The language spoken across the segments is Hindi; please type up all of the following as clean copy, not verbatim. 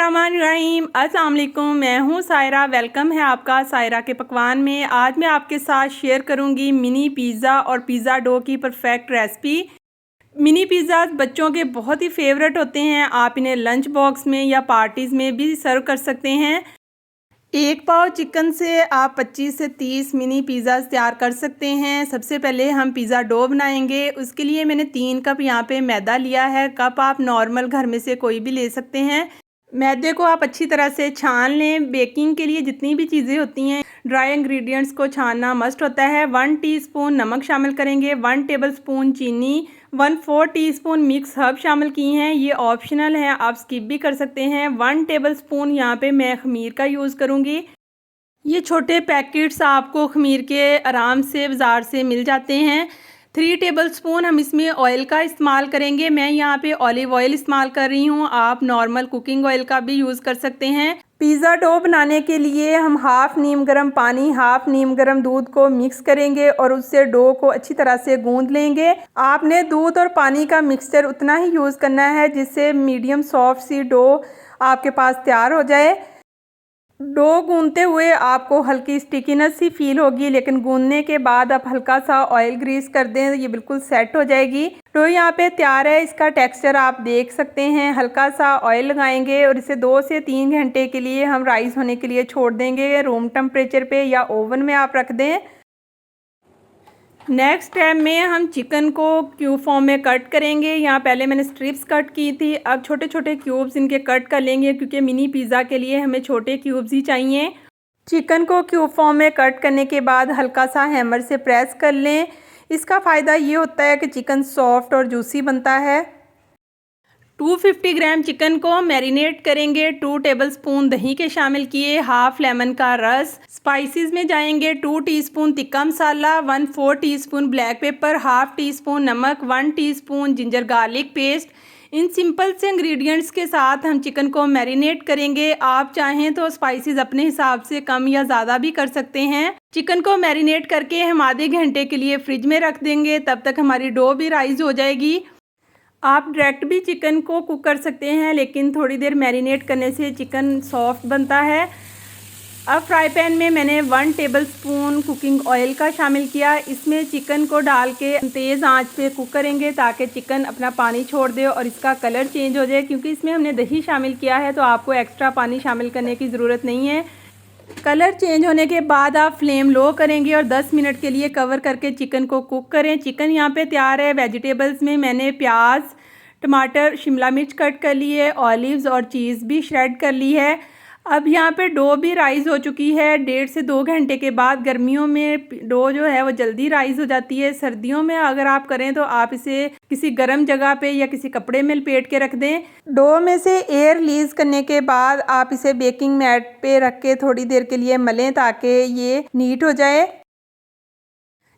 बिस्मिल्लाहिर्रहमानिर्रहीम। अस्सलाम वालेकुम, मैं हूँ सायरा। वेलकम है आपका सायरा के पकवान में। आज मैं आपके साथ शेयर करूँगी मिनी पिज़्ज़ा और पिज़्ज़ा डो की परफेक्ट रेसिपी। मिनी पिज़्ज़ा बच्चों के बहुत ही फेवरेट होते हैं। आप इन्हें लंच बॉक्स में या पार्टीज़ में भी सर्व कर सकते हैं। एक पाव चिकन से आप 25 से 30 मिनी पिज़्ज़ा तैयार कर सकते हैं। सबसे पहले हम पिज़्ज़ा डो बनाएंगे। उसके लिए मैंने 3 कप यहाँ पे मैदा लिया है। कप आप नॉर्मल घर में से कोई भी ले सकते हैं। मैदे को आप अच्छी तरह से छान लें। बेकिंग के लिए जितनी भी चीज़ें होती हैं, ड्राई इंग्रेडिएंट्स को छानना मस्ट होता है। 1 टीस्पून नमक शामिल करेंगे, 1 टेबलस्पून चीनी, 1/4 टीस्पून मिक्स हर्ब शामिल की हैं। ये ऑप्शनल है, आप स्किप भी कर सकते हैं। 1 टेबलस्पून यहाँ पे मैं खमीर का यूज़ करूँगी। ये छोटे पैकेट्स आपको खमीर के आराम से बाज़ार से मिल जाते हैं। 3 टेबलस्पून हम इसमें ऑयल का इस्तेमाल करेंगे। मैं यहाँ पे ऑलिव ऑयल इस्तेमाल कर रही हूँ। आप नॉर्मल कुकिंग ऑयल का भी यूज़ कर सकते हैं। पिज़्ज़ा डो बनाने के लिए हम हाफ़ नीम गर्म पानी, हाफ़ नीम गर्म दूध को मिक्स करेंगे और उससे डो को अच्छी तरह से गूंद लेंगे। आपने दूध और पानी का मिक्सचर उतना ही यूज़ करना है जिससे मीडियम सॉफ्ट सी डो आपके पास तैयार हो जाए। डो गूंदते हुए आपको हल्की स्टिकीनेस ही फील होगी, लेकिन गूंदने के बाद आप हल्का सा ऑयल ग्रीस कर दें, ये बिल्कुल सेट हो जाएगी। डो यहाँ पे तैयार है। इसका टेक्सचर आप देख सकते हैं। हल्का सा ऑयल लगाएंगे और इसे 2 से 3 घंटे के लिए हम राइस होने के लिए छोड़ देंगे। रूम टेम्परेचर पे या ओवन में आप रख दें। नेक्स्ट स्टेप में हम चिकन को क्यूब फॉर्म में कट करेंगे। यहाँ पहले मैंने स्ट्रिप्स कट की थी, अब छोटे छोटे क्यूब्स इनके कट कर लेंगे क्योंकि मिनी पिज़्ज़ा के लिए हमें छोटे क्यूब्स ही चाहिए। चिकन को क्यूब फॉर्म में कट करने के बाद हल्का सा हैमर से प्रेस कर लें। इसका फ़ायदा ये होता है कि चिकन सॉफ्ट और जूसी बनता है। 250 ग्राम चिकन को मैरिनेट करेंगे। 2 टेबलस्पून दही के शामिल किए, हाफ लेमन का रस। स्पाइसेस में जाएंगे 2 टीस्पून तिक्का मसाला, 1/4 teaspoon black pepper, half teaspoon नमक, 1 teaspoon ginger garlic paste. In simple से इंग्रेडिएंट्स के साथ हम चिकन को मैरिनेट करेंगे। आप चाहें तो स्पाइसेस अपने हिसाब से कम या ज़्यादा भी कर सकते हैं। चिकन को मैरिनेट करके हम आधे घंटे के लिए फ्रिज में रख देंगे, तब तक हमारी डो भी राइज हो जाएगी। आप डायरेक्ट भी चिकन को कुक कर सकते हैं, लेकिन थोड़ी देर मैरिनेट करने से चिकन सॉफ्ट बनता है। अब फ्राई पैन में मैंने 1 टेबलस्पून कुकिंग ऑयल का शामिल किया। इसमें चिकन को डाल के तेज़ आंच पे कुक करेंगे ताकि चिकन अपना पानी छोड़ दे और इसका कलर चेंज हो जाए। क्योंकि इसमें हमने दही शामिल किया है तो आपको एक्स्ट्रा पानी शामिल करने की ज़रूरत नहीं है। कलर चेंज होने के बाद आप फ्लेम लो करेंगे और 10 मिनट के लिए कवर करके चिकन को कुक करें। चिकन यहाँ पे तैयार है। वेजिटेबल्स में मैंने प्याज, टमाटर, शिमला मिर्च कट कर ली है, ऑलिव्स और चीज़ भी श्रेड कर ली है। अब यहाँ पे डो भी राइज़ हो चुकी है। 1.5 से 2 घंटे के बाद गर्मियों में डो जो है वो जल्दी राइज़ हो जाती है। सर्दियों में अगर आप करें तो आप इसे किसी गर्म जगह पे या किसी कपड़े में लपेट के रख दें। डो में से एयर रिलीज़ करने के बाद आप इसे बेकिंग मैट पे रख के थोड़ी देर के लिए मलें ताकि ये नीट हो जाए।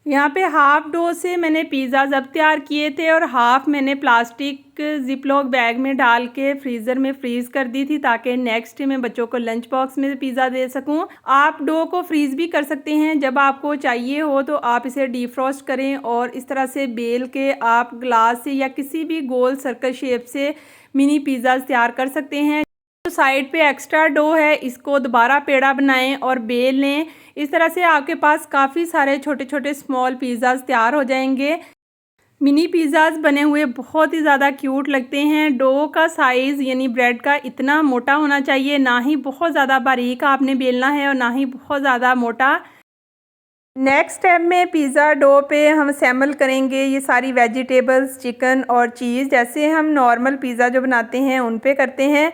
यहाँ पे हाफ़ डो से मैंने पिज़्ज़ा जब तैयार किए थे और हाफ़ मैंने प्लास्टिक जिपलॉक बैग में डाल के फ्रीज़र में फ्रीज़ कर दी थी ताकि नेक्स्ट मैं बच्चों को लंच बॉक्स में पिज़्ज़ा दे सकूँ। आप डो को फ्रीज़ भी कर सकते हैं। जब आपको चाहिए हो तो आप इसे डीफ्रॉस्ट करें और इस तरह से बेल के आप ग्लास से या किसी भी गोल सर्कल शेप से मिनी पिज़्ज़ा तैयार कर सकते हैं। जो साइड पे एक्स्ट्रा डो है इसको दोबारा पेड़ा बनाएं और बेल लें। इस तरह से आपके पास काफ़ी सारे छोटे छोटे स्मॉल पिज़्ज़ाज़ तैयार हो जाएंगे। मिनी पिज़्ज़ाज़ बने हुए बहुत ही ज़्यादा क्यूट लगते हैं। डो का साइज़ यानी ब्रेड का इतना मोटा होना चाहिए, ना ही बहुत ज़्यादा बारीक आपने बेलना है और ना ही बहुत ज़्यादा मोटा। नेक्स्ट स्टेप में पिज़्ज़ा डो पे हम सैम्पल करेंगे ये सारी वेजिटेबल्स, चिकन और चीज़, जैसे हम नॉर्मल पिज़्ज़ा जो बनाते हैं उन पे करते हैं।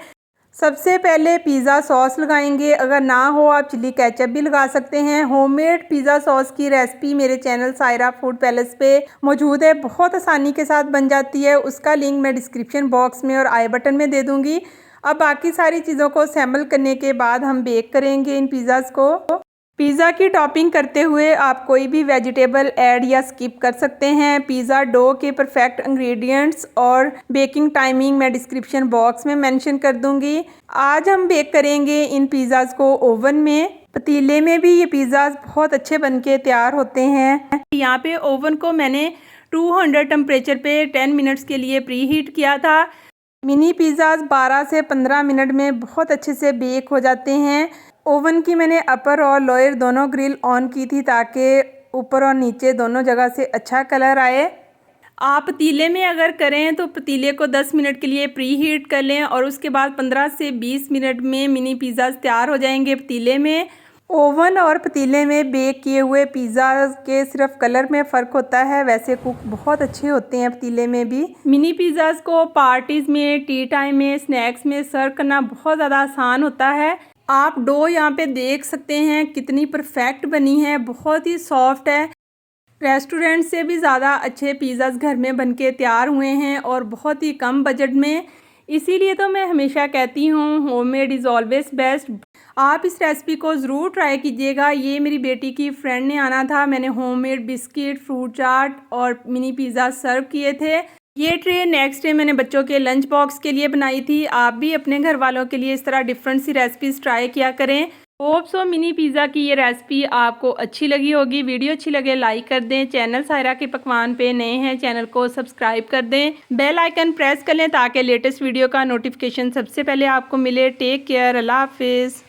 सबसे पहले पिज़्ज़ा सॉस लगाएंगे। अगर ना हो आप चिली केचप भी लगा सकते हैं। होममेड पिज़्ज़ा सॉस की रेसिपी मेरे चैनल सायरा फूड पैलेस पे मौजूद है। बहुत आसानी के साथ बन जाती है। उसका लिंक मैं डिस्क्रिप्शन बॉक्स में और आई बटन में दे दूँगी। अब बाकी सारी चीज़ों को सैम्पल करने के बाद हम बेक करेंगे इन पिज़्ज़ाज़ को। पिज़्ज़ा की टॉपिंग करते हुए आप कोई भी वेजिटेबल ऐड या स्किप कर सकते हैं। पिज़्ज़ा डो के परफेक्ट इंग्रेडिएंट्स और बेकिंग टाइमिंग मैं डिस्क्रिप्शन बॉक्स में मेंशन कर दूंगी। आज हम बेक करेंगे इन पिज़्ज़ाज़ को ओवन में। पतीले में भी ये पिज़्ज़ाज़ बहुत अच्छे बनके तैयार होते हैं। यहाँ पे ओवन को मैंने 200 टेम्परेचर पे 10 मिनट्स के लिए प्री हीट किया था। मिनी पिज़्ज़ाज़ 12 से 15 मिनट में बहुत अच्छे से बेक हो जाते हैं। ओवन की मैंने अपर और लोअर दोनों ग्रिल ऑन की थी ताकि ऊपर और नीचे दोनों जगह से अच्छा कलर आए। आप पतीले में अगर करें तो पतीले को 10 मिनट के लिए प्री हीट कर लें और उसके बाद 15 से 20 मिनट में मिनी पिज़्ज़ाज़ तैयार हो जाएंगे पतीले में। ओवन और पतीले में बेक किए हुए पिज़्ज़ा के सिर्फ कलर में फ़र्क होता है, वैसे कुक बहुत अच्छे होते हैं पतीले में भी। मिनी पिज़्ज़ाज़ को पार्टीज़ में, टी टाइम में, स्नैक्स में सर्व करना बहुत ज़्यादा आसान होता है। आप डो यहाँ पे देख सकते हैं कितनी परफेक्ट बनी है, बहुत ही सॉफ्ट है। रेस्टोरेंट से भी ज़्यादा अच्छे पिज़्ज़ाज़ घर में बनके तैयार हुए हैं और बहुत ही कम बजट में। इसीलिए तो मैं हमेशा कहती हूँ होममेड इज़ ऑलवेज़ बेस्ट। आप इस रेसिपी को ज़रूर ट्राई कीजिएगा। ये मेरी बेटी की फ्रेंड ने आना था, मैंने होममेड बिस्किट, फ्रूट चाट और मिनी पिज़्ज़ा सर्व किए थे। ये ट्रे नेक्स्ट डे मैंने बच्चों के लंच बॉक्स के लिए बनाई थी। आप भी अपने घर वालों के लिए इस तरह डिफरेंट सी रेसिपीज़ ट्राई किया करें। होप सो मिनी पिज़्ज़ा की ये रेसिपी आपको अच्छी लगी होगी। वीडियो अच्छी लगे लाइक कर दें। चैनल सायरा के पकवान पे नए हैं, चैनल को सब्सक्राइब कर दें। बेल आइकन प्रेस कर लें ताकि लेटेस्ट वीडियो का नोटिफिकेशन सबसे पहले आपको मिले। टेक केयर, अल्लाह हाफिज़।